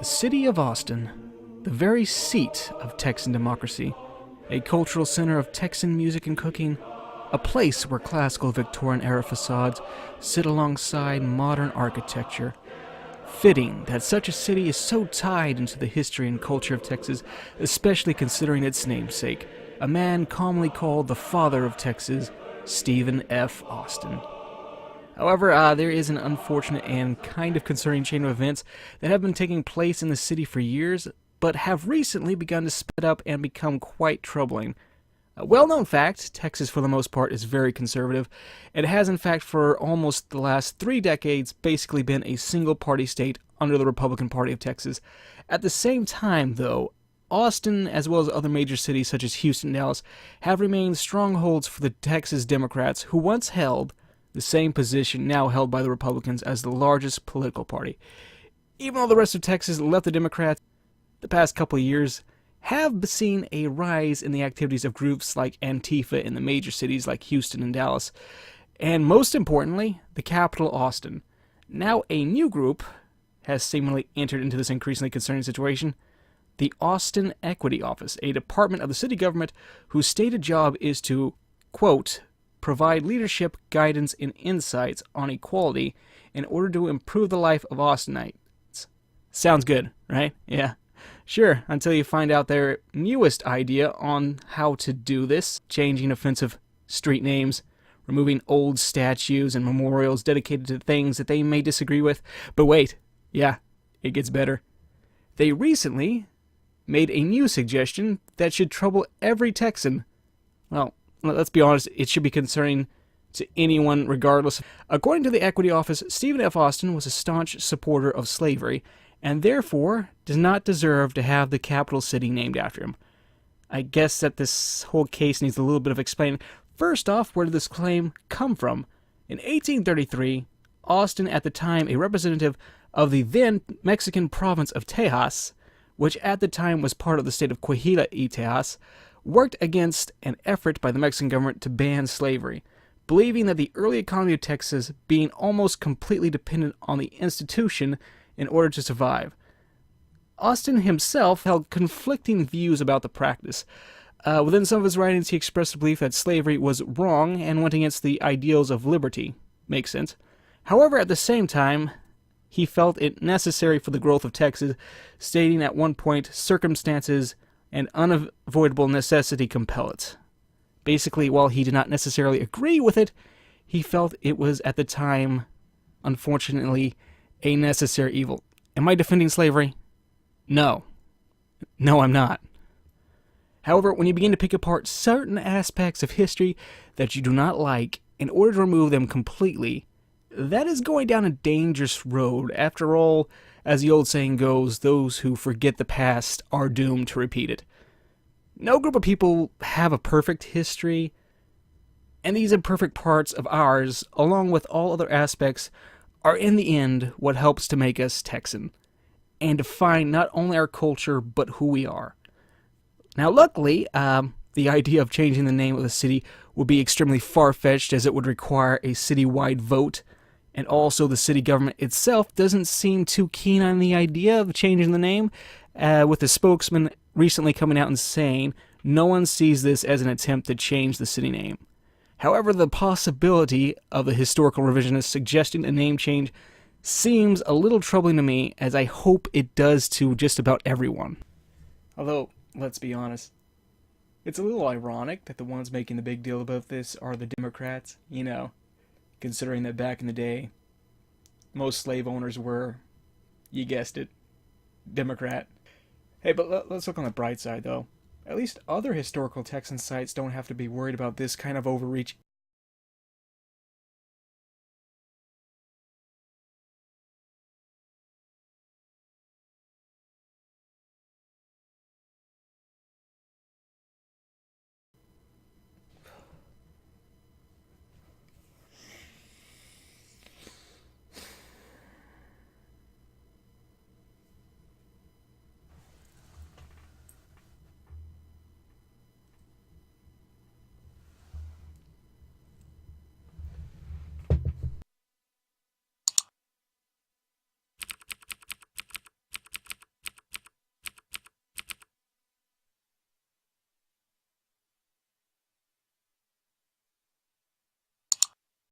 city of Austin, the very seat of Texan democracy, a cultural center of Texan music and cooking, a place where classical Victorian-era facades sit alongside modern architecture. Fitting that such a city is so tied into the history and culture of Texas, especially considering its namesake, a man commonly called the Father of Texas, Stephen F. Austin. However, there is an unfortunate and kind of concerning chain of events that have been taking place in the city for years, but have recently begun to sped up and become quite troubling. A well-known fact, Texas for the most part is very conservative. It has in fact for almost the last 3 decades basically been a single-party state under the Republican Party of Texas. At the same time, though, Austin, as well as other major cities such as Houston and Dallas, have remained strongholds for the Texas Democrats, who once held the same position now held by the Republicans as the largest political party. Even though the rest of Texas left the Democrats, the past couple of years have seen a rise in the activities of groups like Antifa in the major cities like Houston and Dallas, and most importantly, the capital, Austin. Now a new group has seemingly entered into this increasingly concerning situation, the Austin Equity Office, a department of the city government whose stated job is to, quote, provide leadership, guidance, and insights on equality in order to improve the life of Austinites. Sounds good, right? Yeah. Sure, until you find out their newest idea on how to do this, changing offensive street names, removing old statues and memorials dedicated to things that they may disagree with. But wait, yeah, it gets better. They recently made a new suggestion that should trouble every Texan. Well, let's be honest, it should be concerning to anyone regardless. According to the Equity Office, Stephen F. Austin was a staunch supporter of slavery, and therefore does not deserve to have the capital city named after him. I guess that this whole case needs a little bit of explaining. First off, where did this claim come from? In 1833, Austin, at the time a representative of the then Mexican province of Tejas, which at the time was part of the state of Coahuila y Tejas, worked against an effort by the Mexican government to ban slavery, believing that the early economy of Texas being almost completely dependent on the institution in order to survive. Austin himself held conflicting views about the practice. Within some of his writings, he expressed the belief that slavery was wrong and went against the ideals of liberty. Makes sense. However, at the same time, he felt it necessary for the growth of Texas, stating at one point, circumstances and unavoidable necessity compel it. Basically, while he did not necessarily agree with it, he felt it was at the time, unfortunately, a necessary evil. Am I defending slavery? No. No, I'm not. However, when you begin to pick apart certain aspects of history that you do not like in order to remove them completely, that is going down a dangerous road. After all, as the old saying goes, those who forget the past are doomed to repeat it. No group of people have a perfect history, and these imperfect parts of ours, along with all other aspects, are in the end what helps to make us Texan, and define not only our culture, but who we are. Now luckily, the idea of changing the name of the city would be extremely far-fetched, as it would require a city-wide vote, and also the city government itself doesn't seem too keen on the idea of changing the name, with the spokesman recently coming out and saying no one sees this as an attempt to change the city name. However, the possibility of the historical revisionists suggesting a name change seems a little troubling to me, as I hope it does to just about everyone. Although, let's be honest, it's a little ironic that the ones making the big deal about this are the Democrats, considering that back in the day, most slave owners were, you guessed it, Democrat. Hey, but let's look on the bright side, though. At least other historical Texan sites don't have to be worried about this kind of overreach